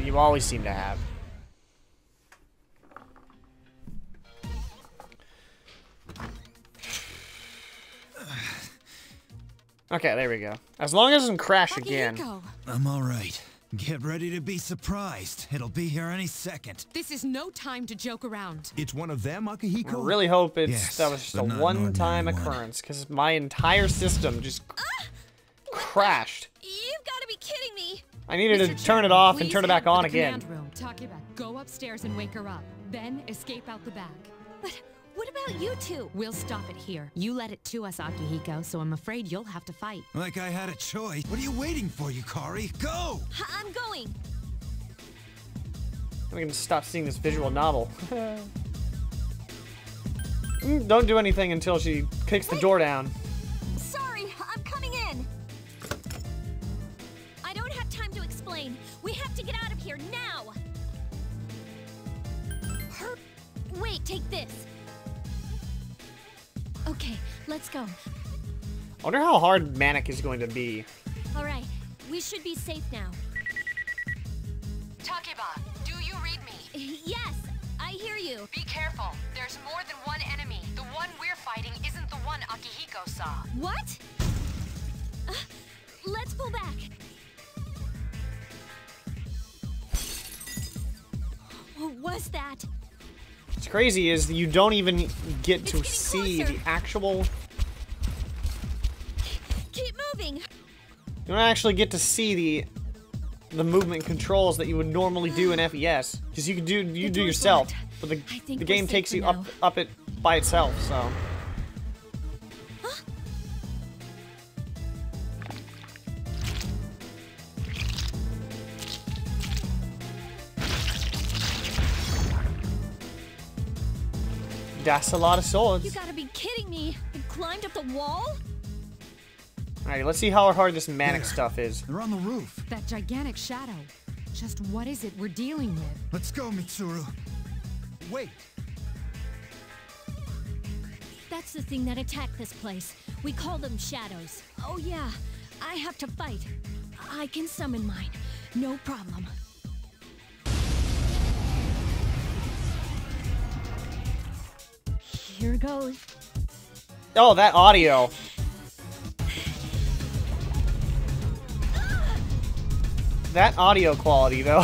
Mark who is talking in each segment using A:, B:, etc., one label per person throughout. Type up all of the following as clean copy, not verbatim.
A: You always seem to have. Okay, there we go. As long as it doesn't crash again.
B: I'm alright. Get ready to be surprised. It'll be here any second.
C: This is no time to joke around.
D: It's one of them, Akihiko?
A: I really hope that was just a
B: but not an
A: one-time
B: ordinary one.
A: occurrence, because my entire system just crashed.
E: You've got to be kidding me.
A: I needed
C: Mr.
A: to turn it off and
C: Please
A: turn it back
C: head for
A: on
C: the
A: again.
C: command room. Takeba, go upstairs and wake her up. Then escape out the back.
E: But what about you two?
C: We'll stop it here. You led it to us, Akihiko, so I'm afraid you'll have to fight.
B: Like I had a choice. What are you waiting for, Yukari? Go!
E: I'm going.
A: We can stop seeing this visual novel. Don't do anything until she kicks the door down.
E: Sorry, I'm coming in. I don't have time to explain. We have to get out of here now. Wait, take this. Okay, let's go.
A: I wonder how hard Manic is going to be.
E: All right, we should be safe now.
C: Takeba, do you read me?
E: Yes, I hear you.
C: Be careful. There's more than one enemy. The one we're fighting isn't the one Akihiko saw.
E: What? Let's pull back. What was that?
A: What's crazy is you don't even get to
E: getting
A: see
E: closer.
A: the actual...
E: Keep moving.
A: You don't actually get to see the movement controls that you would normally do in FES, because you can do
E: door's
A: yourself,
E: locked.
A: but
E: I think
A: the
E: we're
A: game
E: safe
A: takes
E: for
A: you
E: now.
A: up it by itself. So that's a lot of
E: You
A: swords.
E: gotta be kidding me. It climbed up the wall?
A: Alright, let's see how hard this Manic stuff is.
B: They're on the roof.
C: That gigantic shadow. Just what is it we're dealing with?
B: Let's go, Mitsuru.
D: Wait.
E: That's the thing that attacked this place. We call them shadows. Oh yeah, I have to fight. I can summon mine. No problem. Here goes.
A: Oh, that audio. That audio quality, though.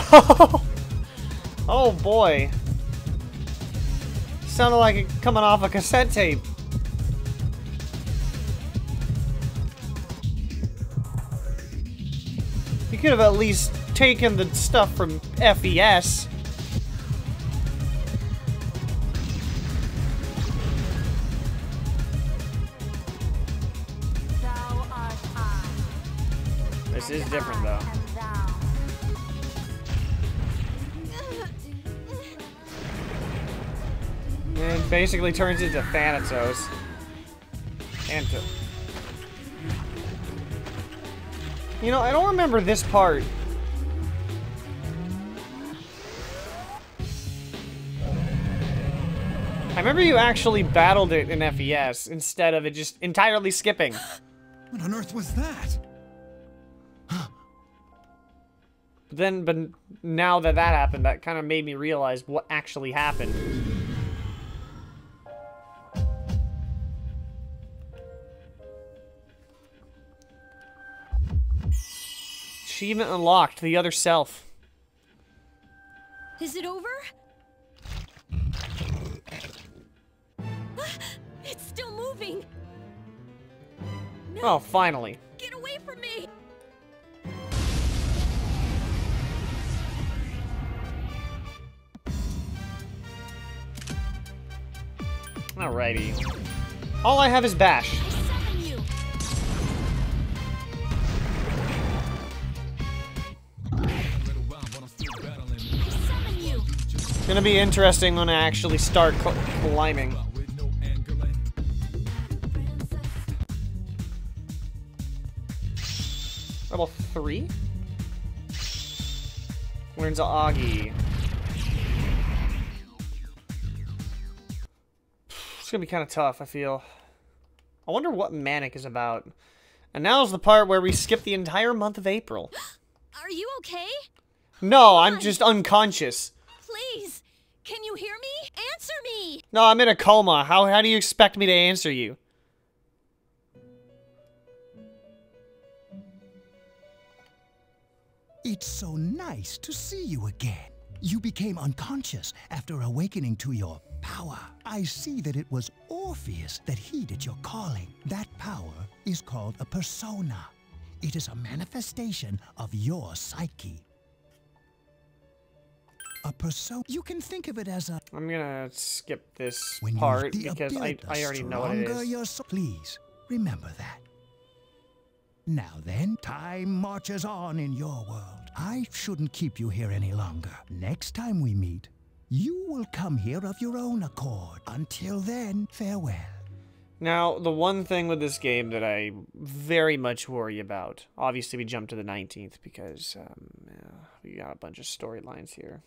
A: Oh boy. Sounded like it coming off a cassette tape. You could have at least taken the stuff from FES.
F: Thou art I.
A: This is different, though.
F: And thou.
A: It basically turns into Thanatos. You know, I don't remember this part. I remember you actually battled it in FES instead of it just entirely skipping.
B: What on earth was that?
A: But now that happened, that kind of made me realize what actually happened. Achievement unlocked, the other self.
E: Is it over? It's still moving. No,
A: Oh, finally.
E: get away from me.
A: Alrighty. All I have is Bash.
E: I summon you. I summon you.
A: It's gonna be interesting when I actually start climbing. Level 3? Learns Augie. It's gonna be kind of tough, I feel. I wonder what Manic is about. And now's the part where we skip the entire month of April.
E: Are you okay?
A: No, I'm just unconscious.
E: Please, can you hear me? Answer me!
A: No, I'm in a coma. How do you expect me to answer you?
F: It's so nice to see you again. You became unconscious after awakening to your power. I see that it was Orpheus that heeded your calling. That power is called a persona. It is a manifestation of your psyche. A persona. You can think of it as a...
A: I'm gonna skip this
F: When
A: part
F: you
A: because I already know what it is.
F: Please, remember that. Now then, time marches on in your world. I shouldn't keep you here any longer. Next time we meet, you will come here of your own accord. Until then, farewell.
A: Now, the one thing with this game that I very much worry about, obviously we jumped to the 19th because we got a bunch of storylines here.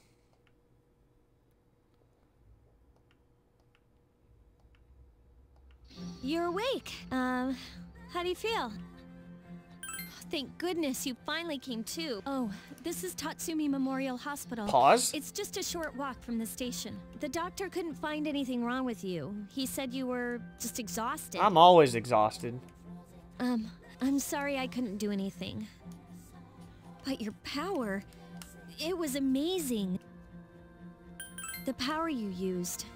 E: You're awake. How do you feel? Thank goodness you finally came to. Oh, this is Tatsumi Memorial Hospital.
A: Pause?
E: It's just a short walk from the station. The doctor couldn't find anything wrong with you. He said you were just exhausted.
A: I'm always exhausted.
E: I'm sorry I couldn't do anything. But your power, it was amazing. The power you used,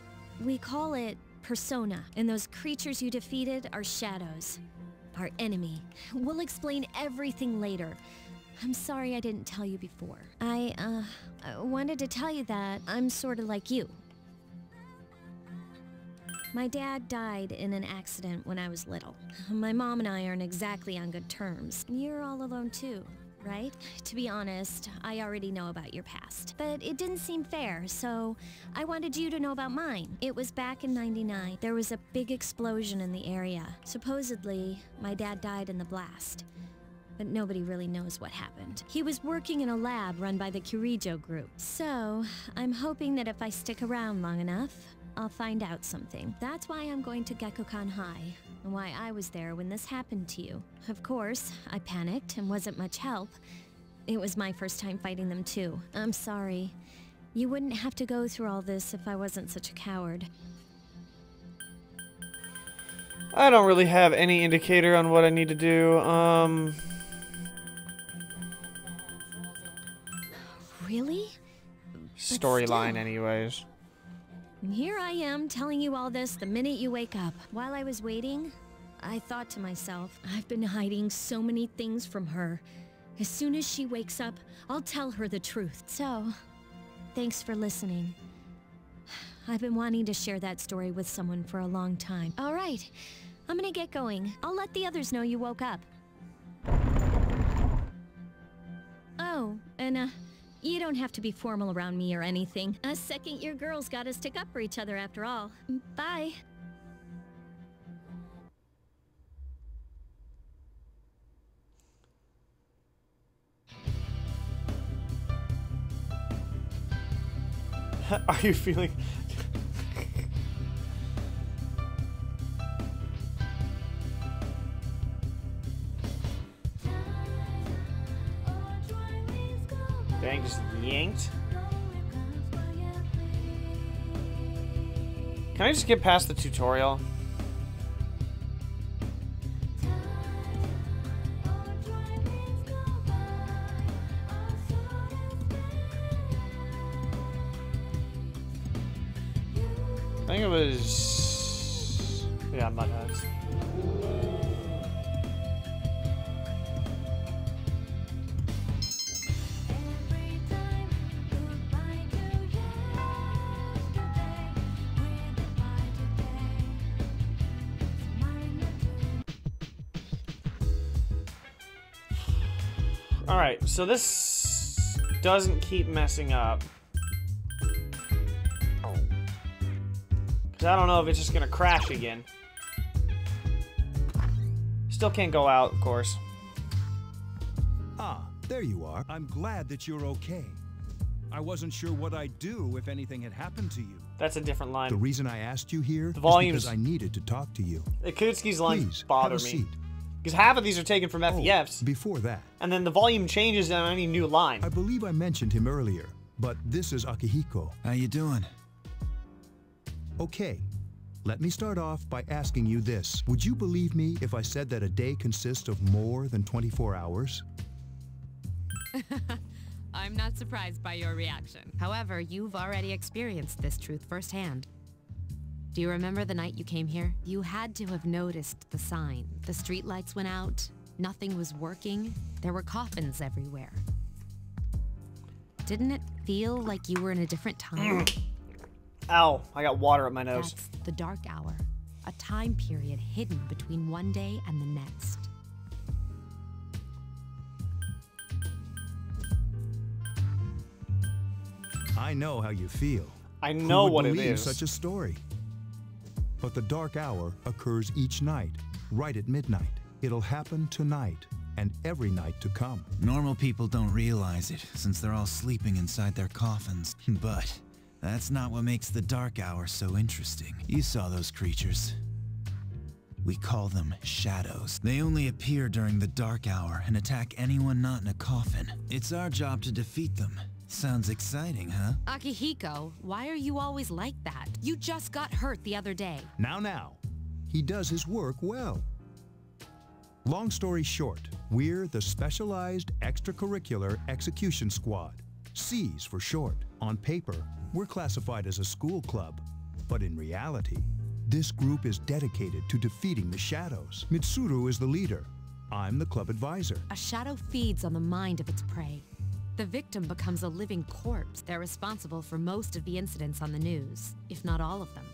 E: we call it persona, and those creatures you defeated are shadows. Our enemy. We'll explain everything later. I'm sorry I didn't tell you before. I wanted to tell you that I'm sort of like you. My dad died in an accident when I was little. My mom and I aren't exactly on good terms. You're all alone too, right? To be honest, I already know about your past. But it didn't seem fair, so I wanted you to know about mine. It was back in '99. There was a big explosion in the area. Supposedly, my dad died in the blast. But nobody really knows what happened. He was working in a lab run by the Kirijo group. So, I'm hoping that if I stick around long enough, I'll find out something. That's why I'm going to Gekkoukan High, and why I was there when this happened to you. Of course, I panicked and wasn't much help. It was my first time fighting them too. I'm sorry. You wouldn't have to go through all this if I wasn't such a coward.
A: I don't really have any indicator on what I need to do.
E: Really?
A: Storyline anyways.
E: And here I am telling you all this the minute you wake up. While I was waiting, I thought to myself, I've been hiding so many things from her. As soon as she wakes up, I'll tell her the truth. So, thanks for listening. I've been wanting to share that story with someone for a long time. All right, I'm gonna get going. I'll let the others know you woke up. Oh, and you don't have to be formal around me or anything. A second-year girls gotta stick up for each other after all. Bye.
A: Are you feeling... Dang, just yanked. Can I just get past the tutorial? I think it was... yeah, Mudheads. Alright, so this doesn't keep messing up. Because I don't know if it's just gonna crash again. Still can't go out, of course.
D: Ah, there you are. I'm glad that you're okay. I wasn't sure what I'd do if anything had happened to you.
A: That's a different line.
F: The reason I asked you here
A: The volumes-
F: is because I needed to talk to you.
A: Ikutsuki's lines
F: Please,
A: bother
F: have a
A: me.
F: seat.
A: Because half of these are taken from
D: Oh,
A: FEFs,
D: before that,
A: and then the volume changes on any new line.
D: I believe I mentioned him earlier, but this is Akihiko.
B: How you doing?
D: Okay, let me start off by asking you this. Would you believe me if I said that a day consists of more than 24 hours?
G: I'm not surprised by your reaction. However, you've already experienced this truth firsthand. Do you remember the night you came here? You had to have noticed the sign. The streetlights went out, nothing was working, there were coffins everywhere. Didn't it feel like you were in a different time?
A: Ow, I got water up my nose.
G: That's the dark hour, a time period hidden between one day and the next.
D: I know how you feel.
A: I know
D: Who would
A: what it
D: believe
A: is.
D: such a story? But the dark hour occurs each night, right at midnight. It'll happen tonight and every night to come.
B: Normal people don't realize it, since they're all sleeping inside their coffins. But that's not what makes the dark hour so interesting. You saw those creatures. We call them shadows. They only appear during the dark hour and attack anyone not in a coffin. It's our job to defeat them. Sounds exciting, huh?
G: Akihiko, why are you always like that? You just got hurt the other day.
D: Now. He does his work well. Long story short, we're the Specialized Extracurricular Execution Squad. C's for short. On paper, we're classified as a school club. But in reality, this group is dedicated to defeating the shadows. Mitsuru is the leader. I'm the club advisor.
G: A shadow feeds on the mind of its prey. The victim becomes a living corpse. They're responsible for most of the incidents on the news, if not all of them.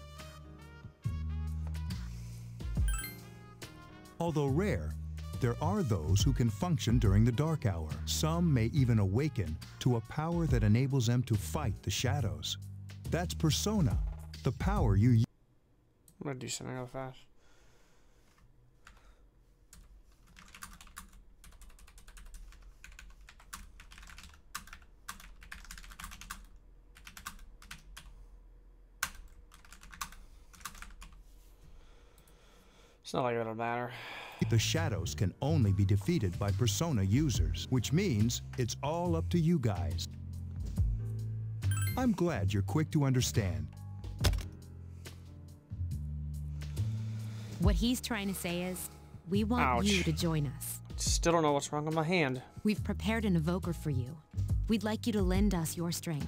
D: Although rare, there are those who can function during the dark hour. Some may even awaken to a power that enables them to fight the shadows. That's persona, the power you use.
A: I'm gonna do something real fast. It's not like it'll matter.
D: The shadows can only be defeated by persona users, which means it's all up to you guys. I'm glad you're quick to understand.
G: What he's trying to say is, we want
A: Ouch.
G: you to join us.
A: Still don't know what's wrong with my hand.
G: We've prepared an evoker for you. We'd like you to lend us your strength.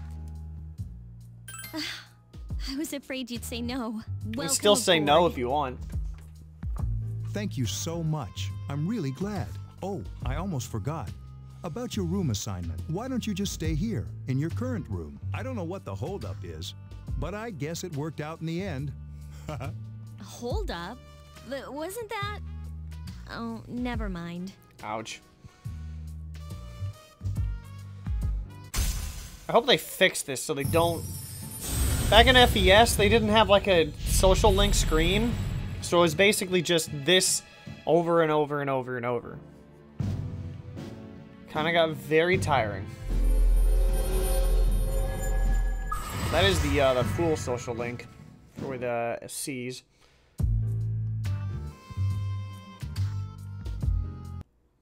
E: I was afraid you'd say no.
A: You can
E: Welcome
A: still say no
E: aboard.
A: if you want.
D: Thank you so much. I'm really glad. Oh, I almost forgot. About your room assignment, why don't you just stay here, in your current room? I don't know what the holdup is, but I guess it worked out in the end.
E: Hold up. Wasn't that... Oh, never mind.
A: Ouch. I hope they fix this so they don't... Back in FES, they didn't have like a social link screen. So it was basically just this over and over and over and over. Kinda got very tiring. That is the full social link for the C's.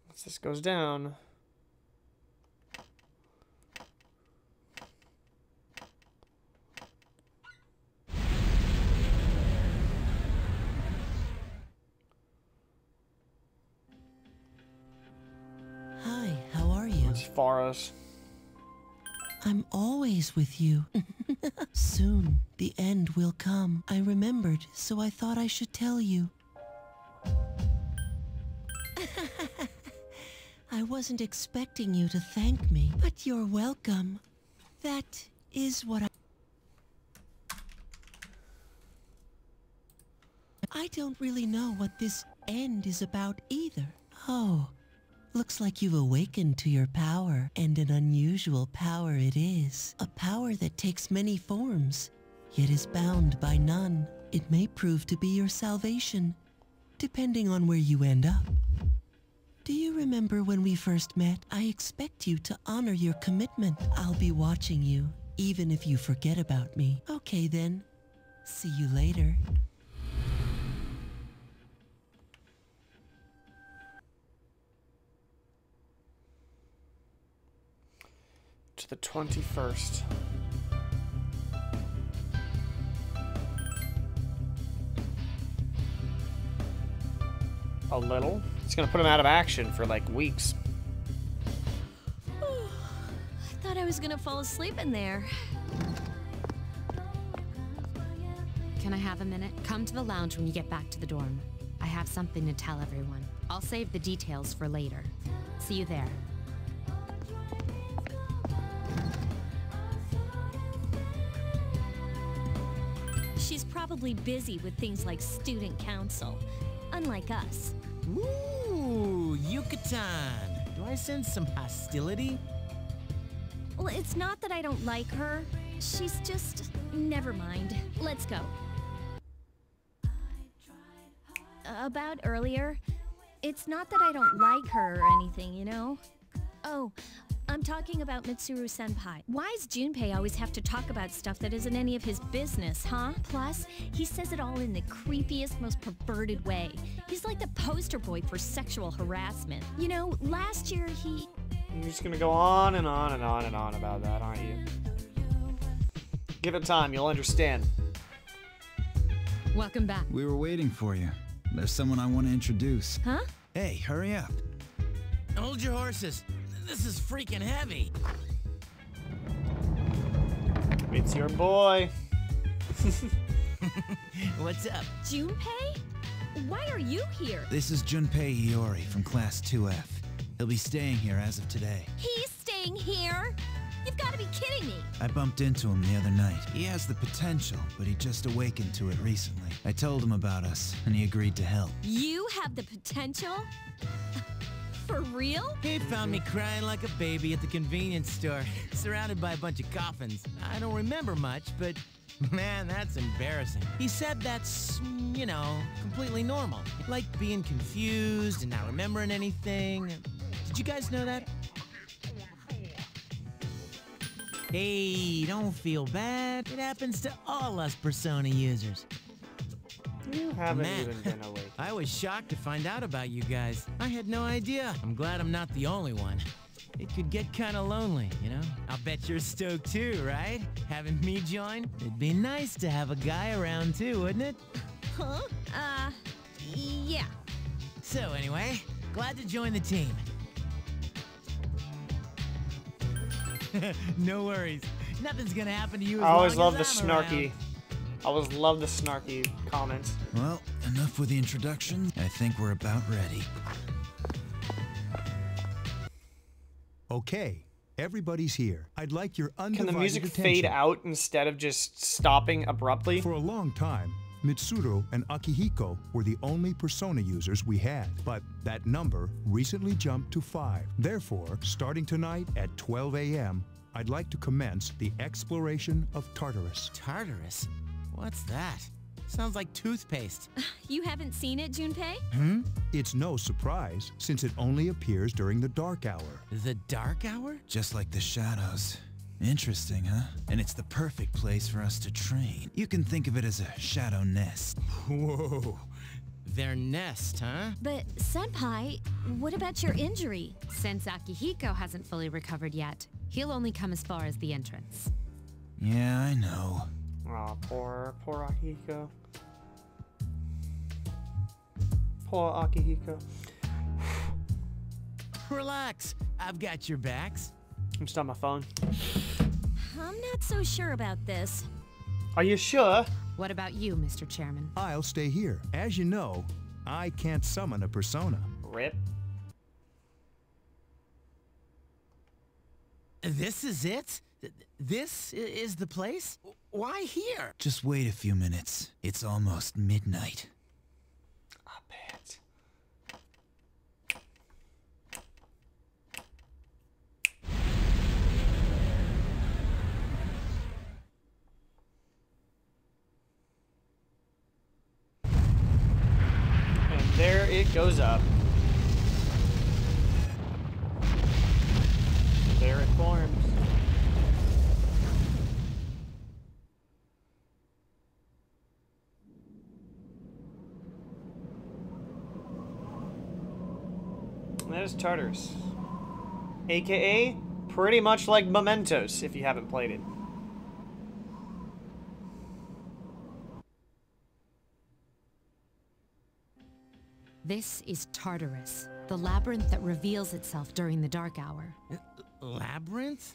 A: Once this goes down...
H: Hi, how are you?
A: It's Faros.
H: I'm always with you. Soon, the end will come. I remembered, so I thought I should tell you. I wasn't expecting you to thank me, but you're welcome. That is what I don't really know what this end is about either. Oh, looks like you've awakened to your power, and an unusual power it is. A power that takes many forms, yet is bound by none. It may prove to be your salvation, depending on where you end up. Do you remember when we first met? I expect you to honor your commitment. I'll be watching you, even if you forget about me. Okay then, see you later.
A: The 21st. A little. It's gonna put him out of action for like weeks.
E: I thought I was gonna fall asleep in there.
G: Can I have a minute? Come to the lounge when you get back to the dorm. I have something to tell everyone. I'll save the details for later. See you there.
E: She's probably busy with things like student council, unlike us.
I: Ooh, Yucatan. Do I sense some hostility?
E: Well, it's not that I don't like her. She's just... Never mind. Let's go. About earlier, it's not that I don't like her or anything, you know? Oh, I'm talking about Mitsuru-senpai. Why does Junpei always have to talk about stuff that isn't any of his business, huh? Plus, he says it all in the creepiest, most perverted way. He's like the poster boy for sexual harassment. You know, last year he...
A: You're just gonna go on and on and on and on about that, aren't you? Give it time, you'll understand.
G: Welcome back.
B: We were waiting for you. There's someone I want to introduce.
E: Huh?
B: Hey, hurry up.
I: Hold your horses. This is freaking heavy.
A: It's your boy.
I: What's up?
E: Junpei? Why are you here?
B: This is Junpei Iori from Class 2F. He'll be staying here as of today.
E: He's staying here? You've got to be kidding me.
B: I bumped into him the other night. He has the potential, but he just awakened to it recently. I told him about us, and he agreed to help.
E: You have the potential? For real?
I: He found me crying like a baby at the convenience store, surrounded by a bunch of coffins. I don't remember much, but man, that's embarrassing. He said that's, you know, completely normal. Like being confused and not remembering anything. Did you guys know that? Hey, don't feel bad. It happens to all us Persona users.
A: You haven't
I: Man,
A: even been awake.
I: I was shocked to find out about you guys. I had no idea. I'm glad I'm not the only one. It could get kind of lonely, you know? I'll bet you're stoked too, right? Having me join? It'd be nice to have a guy around too, wouldn't it?
E: Huh? Yeah.
I: So anyway, glad to join the team. No worries. Nothing's gonna happen to you as
A: I always
I: long
A: love the
I: as I'm
A: snarky.
I: around.
A: I always love the snarky comments.
B: Well, enough with the introduction. I think we're about ready.
D: Okay, everybody's here. I'd like your
A: Can
D: undivided
A: the music
D: attention.
A: fade out instead of just stopping abruptly?
D: For a long time, Mitsuru and Akihiko were the only Persona users we had, but that number recently jumped to 5. Therefore, starting tonight at 12 a.m., I'd like to commence the exploration of Tartarus.
I: Tartarus? What's that? Sounds like toothpaste.
E: You haven't seen it, Junpei?
D: It's no surprise, since it only appears during the dark hour.
I: The dark hour?
B: Just like the shadows. Interesting, huh? And it's the perfect place for us to train. You can think of it as a shadow nest.
I: Whoa. Their nest, huh?
E: But, Senpai, what about your injury?
G: Since Akihiko hasn't fully recovered yet, he'll only come as far as the entrance.
B: Yeah, I know.
A: Oh, poor Akihiko. Poor Akihiko.
I: Relax. I've got your backs.
A: I'm still on my phone.
E: I'm not so sure about this.
A: Are you sure?
G: What about you, Mr. Chairman?
D: I'll stay here. As you know, I can't summon a Persona.
A: Rip.
I: This is it? This is the place? Why here?
B: Just wait a few minutes. It's almost midnight.
A: I bet. And there it goes up. And there it forms. That is Tartarus, aka Pretty much like Mementos, if you haven't played it.
G: This is Tartarus, the labyrinth that reveals itself during the dark hour.
I: Labyrinth?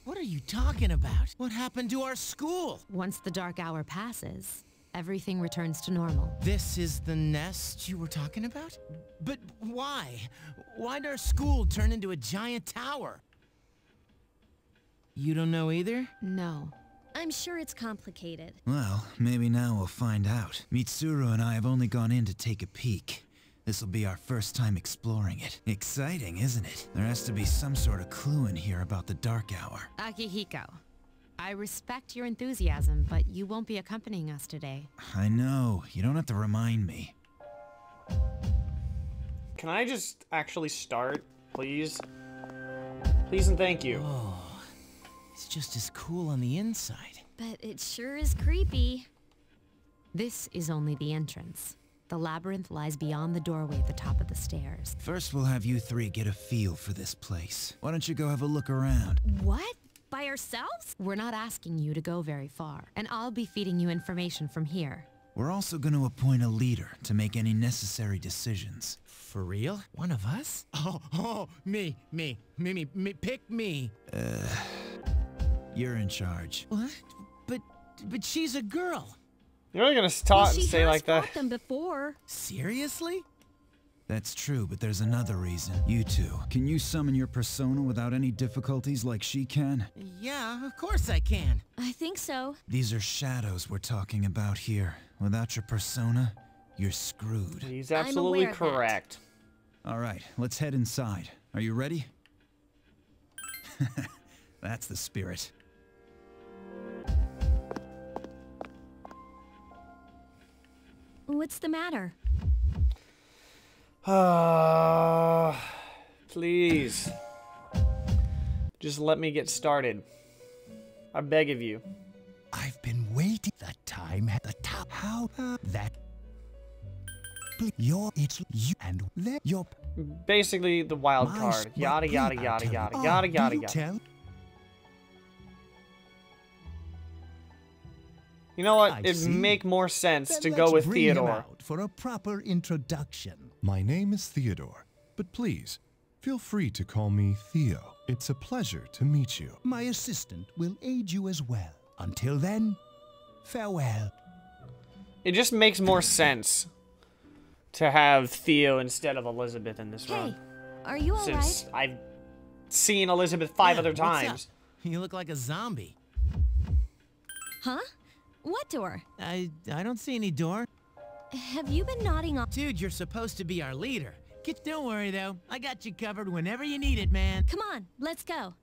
I: What are you talking about? What happened to our school?
G: Once the dark hour passes, everything returns to normal.
I: This is the nest you were talking about? But why? Why'd our school turn into a giant tower? You don't know either?
G: No.
E: I'm sure it's complicated.
B: Well, maybe now we'll find out. Mitsuru and I have only gone in to take a peek. This'll be our first time exploring it. Exciting, isn't it? There has to be some sort of clue in here about the dark hour.
G: Akihiko, I respect your enthusiasm, but you won't be accompanying us today.
B: I know. You don't have to remind me.
A: Can I just actually start, please? Please and thank you.
I: Oh, it's just as cool on the inside.
E: But it sure is creepy.
G: This is only the entrance. The labyrinth lies beyond the doorway at the top of the stairs.
B: First, we'll have you three get a feel for this place. Why don't you go have a look around?
E: What? By ourselves?
G: We're not asking you to go very far, and I'll be feeding you information from here.
B: We're also going to appoint a leader to make any necessary decisions.
I: For real? One of us? Oh, me, pick me.
B: You're in charge.
I: What? But she's a girl.
A: You're not gonna say like that.
E: She has fought them before.
I: Seriously?
B: That's true, but there's another reason. You two, can you summon your persona without any difficulties like she can?
I: Yeah, of course I can.
E: I think so.
B: These are shadows we're talking about here. Without your persona, you're screwed.
A: He's absolutely correct.
B: All right, let's head inside. Are you ready? That's the spirit.
E: What's the matter?
A: Please. Just let me get started. I beg of you.
F: I've been waiting. The time at the top. How that? It's you and your.
A: Basically, the wild card. Yada yada yada yada yada yada yada. You know what? It'd make more sense to go with Theodore.
F: For a proper introduction.
J: My name is Theodore, but please, feel free to call me Theo. It's a pleasure to meet you.
F: My assistant will aid you as well. Until then, farewell.
A: It just makes more sense to have Theo instead of Elizabeth in this run.
E: Hey, are you alright?
A: Since I've seen Elizabeth five other times.
I: You look like a zombie.
E: Huh? What door?
I: I don't see any door.
E: Have you been nodding off?
I: Dude, you're supposed to be our leader. Don't worry though, I got you covered whenever you need it, man.
E: Come on, let's go.